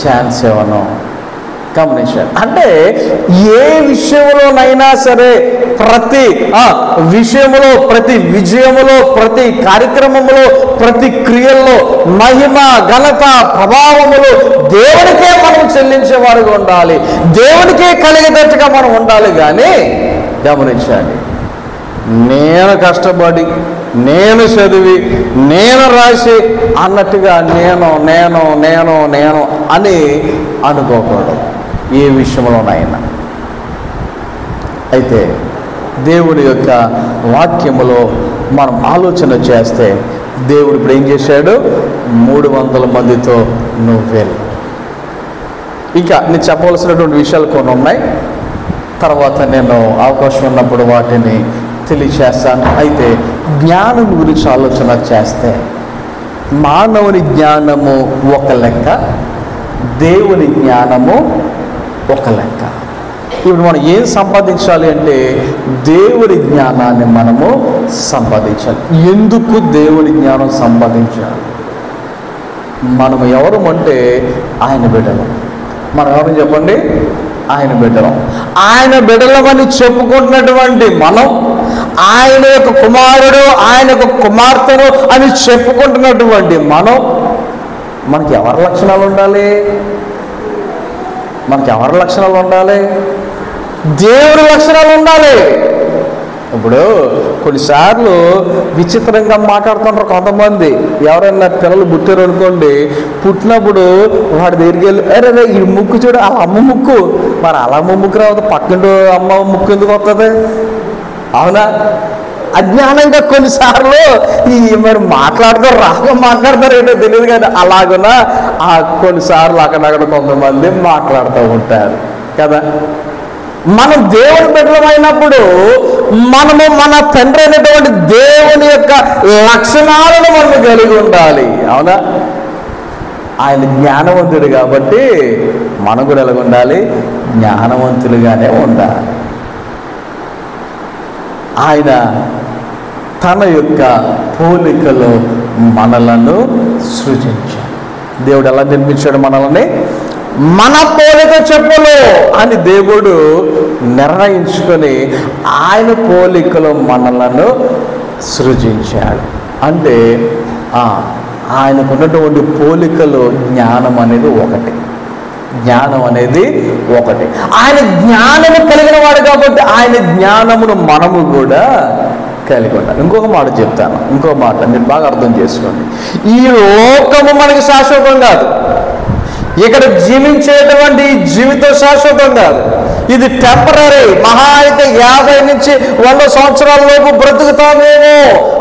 ఛాన్స్ ఇవ్వను. గమనించండి. అంటే ఏ విషయంలోనైనా సరే, ప్రతి విషయంలో, ప్రతి విజయములో, ప్రతి కార్యక్రమంలో, ప్రతి క్రియల్లో మహిమ, ఘనత, ప్రభావములు దేవునికే మనం చెల్లించేవారుగా ఉండాలి. దేవునికే కలిగేటట్టుగా మనం ఉండాలి. కానీ గమనించండి, నేను కష్టపడి, నేను చదివి, నేను రాసి అన్నట్టుగా నేను నేను నేను నేను అని అనుకోకూడదు ఏ విషయంలోనైనా. అయితే దేవుడి యొక్క వాక్యములో మనం ఆలోచన చేస్తే దేవుడు ఇప్పుడు ఏం చేశాడు? 300 మందితో నువ్వు వెళ్ళు. ఇంకా నేను చెప్పవలసినటువంటి విషయాలు కొన్ని ఉన్నాయి. తర్వాత నేను అవకాశం ఉన్నప్పుడు వాటిని తెలియచేస్తాను. అయితే జ్ఞానం గురించి ఆలోచన చేస్తే మానవుని జ్ఞానము ఒక లెక్క, దేవుని జ్ఞానము ఒక లెక్క. ఇప్పుడు మనం ఏం సంపాదించాలి అంటే దేవుని జ్ఞానాన్ని మనము సంపాదించాలి. ఎందుకు దేవుని జ్ఞానం సంపాదించాలి? మనము ఎవరు అంటే ఆయన బిడ్డలు. మనం ఎవరు చెప్పండి? ఆయన బిడ్డలం. ఆయన బిడ్డలమని చెప్పుకుంటున్నటువంటి మనం, ఆయన యొక్క కుమారుడు, ఆయన యొక్క కుమార్తెను అని చెప్పుకుంటున్నటువంటి మనం, మనకి ఎవరి లక్షణాలు ఉండాలి? మనకి ఎవరి లక్షణాలు ఉండాలి? దేవుడి లక్షణాలు ఉండాలి. ఇప్పుడు కొన్నిసార్లు విచిత్రంగా మాట్లాడుతుంటారు కొంతమంది. ఎవరైనా పిల్లలు పుట్టారు అనుకోండి, పుట్టినప్పుడు వాడి దగ్గరికి వెళ్ళి అరే ఈ ముక్కు చూడు, అలా అమ్మ ముక్కు, మరి అలా అమ్మ ముక్కు రావద్దు, పక్కింటి అమ్మ ముక్కు ఎందుకు వస్తుంది? అవునా? అజ్ఞానంగా కొన్నిసార్లు మరి మాట్లాడతారు, రాగా మాట్లాడతారు ఏంటో తెలియదు కానీ అలాగున్నా కొన్నిసార్లు అక్కడక్కడ కొంతమంది మాట్లాడుతూ ఉంటారు కదా. మనం దేవుని బిడ్డలమైనప్పుడు మనము మన తండ్రి అయినటువంటి దేవుని యొక్క లక్షణాలను మనం కలిగి ఉండాలి. అవునా? ఆయన జ్ఞానవంతుడు కాబట్టి మనం కూడా ఎలాగ ఉండాలి? జ్ఞానవంతులుగానే ఉండాలి. ఆయన తన యొక్క పోలికలో మనలను సృజించాడు. దేవుడు ఎలా నిర్మించాడు మనల్ని? మన పోలిక చెప్పులు అని దేవుడు నిర్ణయించుకొని ఆయన పోలికలో మనలను సృజించాడు. అంటే ఆయనకున్నటువంటి పోలికలో జ్ఞానం అనేది ఒకటి. జ్ఞానం అనేది ఒకటి. ఆయన జ్ఞానము కలిగిన వాడు కాబట్టి ఆయన జ్ఞానమును మనము కూడా కలిగి ఉంటాం. ఇంకొక మాట చెప్తాను, ఇంకో మాట మీరు బాగా అర్థం చేసుకోండి. ఈ లోకము మనకి శాశ్వతం కాదు. ఇక్కడ జీవించేటువంటి జీవితం శాశ్వతం కాదు. ఇది టెంపరీ. మహా అయితే 50 నుంచి 100 సంవత్సరాల లోపు బ్రతుకుతామేమో,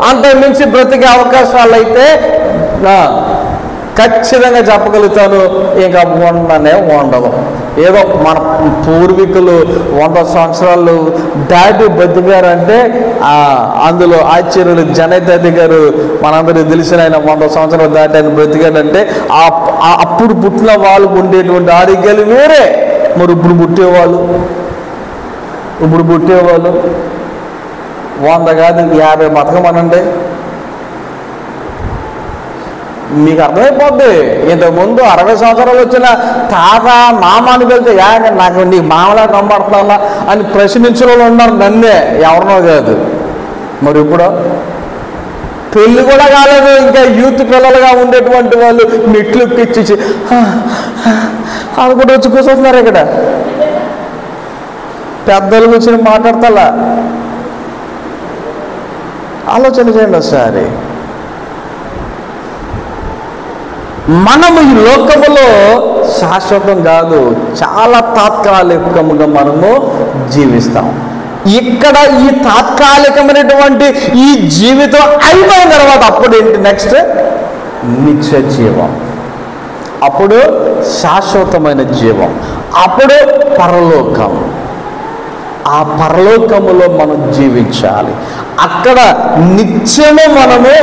అంత మించి బ్రతికే అవకాశాలు అయితే ఖచ్చితంగా చెప్పగలుగుతాను ఇంకా ఉండనే ఉండదు. ఏదో మన పూర్వీకులు 100 సంవత్సరాలు దాటి బతికారంటే అందులో ఆశ్చర్యులు జనైతాది గారు మనందరికీ తెలిసిన ఆయన 100 సంవత్సరాలు దాటి ఆయన బ్రతికాడంటే అప్పుడు పుట్టిన వాళ్ళకు ఉండేటువంటి ఆరోగ్యాలు వేరే. మరి ఇప్పుడు పుట్టేవాళ్ళు 100 కాదు 50 బతకమనండి, మీకు అర్థమైపోద్ది. ఇంతకుముందు 60 సంవత్సరాలు వచ్చిన తాత మామ అని వెళ్తే నాకు నీ మామలా కనబడుతున్నా అని ప్రశ్నించిన వాళ్ళు ఉన్నారు, నన్నే, ఎవరినో కాదు. మరి ఇప్పుడు పెళ్ళి కూడా కాలేదు, ఇంకా యూత్ పిల్లలుగా ఉండేటువంటి వాళ్ళు మెట్లు ఎక్కిచ్చి అది కూడా వచ్చి కూర్చుంటున్నారు. ఇక్కడ పెద్దలు కూర్చొని మాట్లాడతా. ఆలోచన చేయండి ఒకసారి. మనము ఈ లోకములో శాశ్వతం కాదు, చాలా తాత్కాలికంగా మనము జీవిస్తాం. ఇక్కడ ఈ తాత్కాలికమైనటువంటి ఈ జీవితం అయిపోయిన తర్వాత అప్పుడు ఏంటి? నెక్స్ట్ నిత్య జీవం, అప్పుడు శాశ్వతమైన జీవం, అప్పుడు పరలోకం. ఆ పరలోకములో మనం జీవించాలి. అక్కడ నిత్యము మనము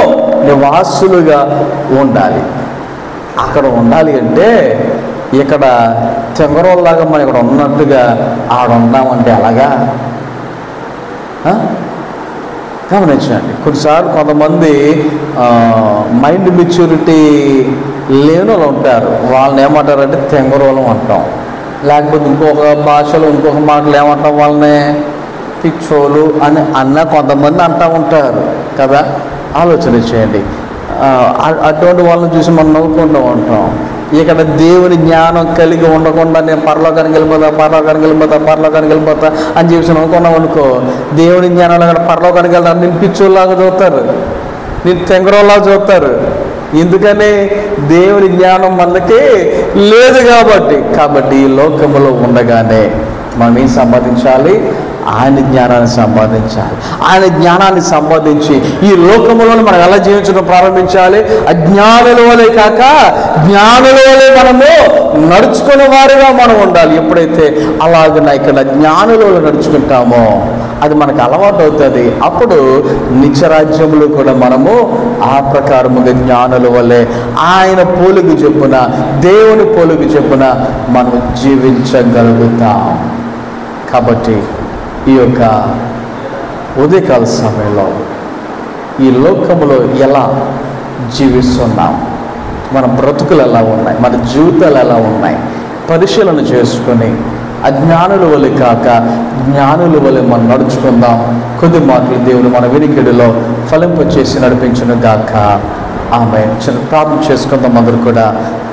నివాసులుగా ఉండాలి. అక్కడ ఉండాలి అంటే ఇక్కడ తెంగరోళ్ళలాగా మనం ఇక్కడ ఉన్నట్టుగా ఆడ ఉన్నామంటే అలాగా గమనించండి. కొన్నిసార్లు కొంతమంది మైండ్ మెచ్యూరిటీ లేని వాళ్ళు ఉంటారు. వాళ్ళని ఏమంటారంటే తెంగరోళం అంటాం, లేకపోతే ఇంకొక భాషలో ఇంకొక మాటలు ఏమంటాం వాళ్ళని పిచ్చోలు అని కొంతమంది అంటూ ఉంటారు కదా. ఆలోచన చేయండి. అటువంటి వాళ్ళని చూసి మనం నవ్వుకుంటూ ఉంటాం. ఇక్కడ దేవుని జ్ఞానం కలిగి ఉండకుండా నేను పరలోకానికి వెళ్ళిపోతా అని చెప్పి నవ్వుకున్నాం అనుకో, దేవుని జ్ఞానంలో అక్కడ పరలోకానికి వెళ్తాను నేను పిచ్చోళ్ళలాగా చూస్తారు, నేను తెంగరోళ్ళలాగా చూస్తారు. ఎందుకని? దేవుని జ్ఞానం మనకి లేదు కాబట్టి ఈ లోకములో ఉండగానే మనం ఏం సంపాదించాలి? ఆయన జ్ఞానాన్ని సంపాదించాలి. ఆయన జ్ఞానాన్ని సంపాదించి ఈ లోకములో మనం ఎలా జీవించడం ప్రారంభించాలి? అజ్ఞానుల వలె కాక జ్ఞానుల వలె మనము నడుచుకునే వారుగా మనం ఉండాలి. ఎప్పుడైతే అలాగ ఇక్కడ జ్ఞానుల వలె నడుచుకుంటామో అది మనకు అలవాటు అవుతుంది. అప్పుడు నిత్యరాజ్యంలో కూడా మనము ఆ ప్రకారముగా జ్ఞానుల వలె ఆయన పోలుగు చెప్పున, దేవుని పోలుగు చెప్పున మనం జీవించగలుగుతాం. కాబట్టి ఈ యొక్క ఉదయకాల సమయంలో ఈ లోకములో ఎలా జీవిస్తున్నాం, మన బ్రతుకులు ఎలా ఉన్నాయి, మన జీవితాలు ఎలా ఉన్నాయి పరిశీలన చేసుకొని అజ్ఞానుల వలె కాక జ్ఞానుల వలె మనం నడుచుకుందాం. కొద్ది మాటలు దేవుడు మన వినికిడిలో ఫలింపచేసి నడిపించును గాక. ఆమె చిన్న ప్రార్థన చేసుకుందాం. అందరూ కూడా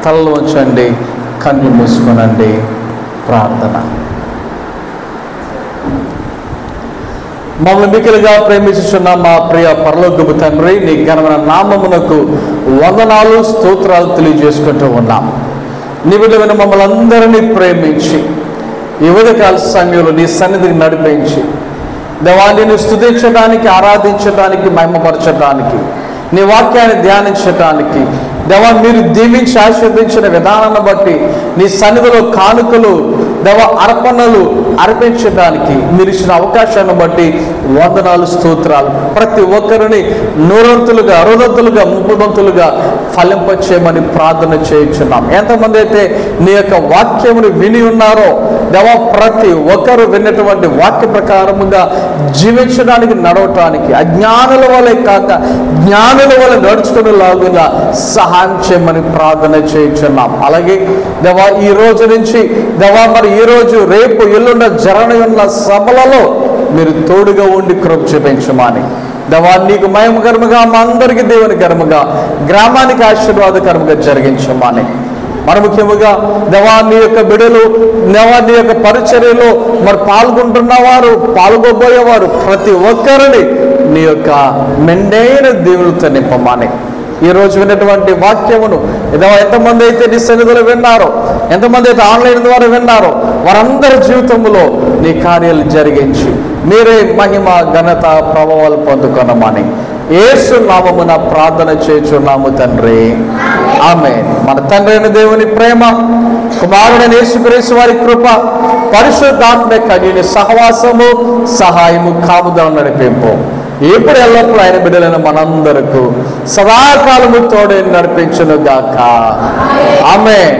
తలలు వంచండి, కన్ను మూసుకోనండి. ప్రార్థన. మమ్మల్ని మిక్కిలిగా ప్రేమించుచున్న మా ప్రియ పరలోకపు తండ్రి, నీ ఘనమైన నామమునకు వందనాలు స్తోత్రాలు తెలియజేసుకుంటూ ఉన్నాం. నీ బిడ్డలైన మమ్మల్ని అందరినీ ప్రేమించి ఈ ఉదయకాల సమయంలో నీ సన్నిధిని నడిపించి దేవాన్ని స్తుతించడానికి, ఆరాధించడానికి, మహిమపరచడానికి, నీ వాక్యాన్ని ధ్యానించడానికి దేవా మీరు దీవించి ఆశీర్వదించిన విధానాన్ని బట్టి నీ సన్నిధిలో కానుకలు దేవ అర్పణలు అర్పించడానికి మీరు ఇచ్చిన అవకాశాన్ని బట్టి వందనాలు స్తోత్రాలు. ప్రతి ఒక్కరిని 100 60 30 ఫలింపచేయమని ప్రార్థన చేయించున్నాం. ఎంతమంది అయితే నీ యొక్క వాక్యమును విని ఉన్నారో దేవ ప్రతి ఒక్కరు విన్నటువంటి వాక్య ప్రకారముగా జీవించడానికి, నడవటానికి అజ్ఞానుల వలె కాక జ్ఞానుల వలె నడుచుకునేలాగుగా సహాయం చేయమని ప్రార్థన చేయించున్నాం. అలాగే దేవా ఈ రోజు నుంచి దేవా మరి ఈ రోజు రేపు ఎల్లుండ జరగనున్న సభలలో మీరు తోడుగా ఉండి కృప చూపించమని దేవా నీకు మహిమకరముగా, మా అందరికీ దేవుని కరముగా, గ్రామానికి ఆశీర్వాదకరముగా జరిగించమని మరి ముఖ్యముగా దేవా నీ యొక్క బిడలు దేవా నీ యొక్క పరిచర్యలో మరి పాల్గొంటున్నవారు, పాల్గొబోయేవారు ప్రతి ఒక్కరిని నీ యొక్క మెండైన దేవునితో నింపమని ఈ రోజు విన్నటువంటి వాక్యమును ఎంతమంది అయితే నీ సన్నిధిలో విన్నారో, ఎంతమంది అయితే ఆన్లైన్ ద్వారా విన్నారో వారందరి జీవితంలో నీ కార్యాలు జరిగించి మీరే మహిమ ఘనత ప్రభావాలు పొందుకొనమని యేసు నామమున ప్రార్థన చేయుచున్నాము తండ్రి, ఆమేన్. మన తండ్రి అయిన దేవుని ప్రేమ, కుమారుడైన యేసుక్రీస్తు వారి కృప, పరిశుద్ధాత్మ కలిగిన సహవాసము, సహాయము, కాపుదల, నడిపింపు ఇప్పుడు ఎల్లప్పుడూ ఆయన బిడ్డలైన మనందరకు సదాకాలము తోడే నడిపించును గాక. ఆమేన్.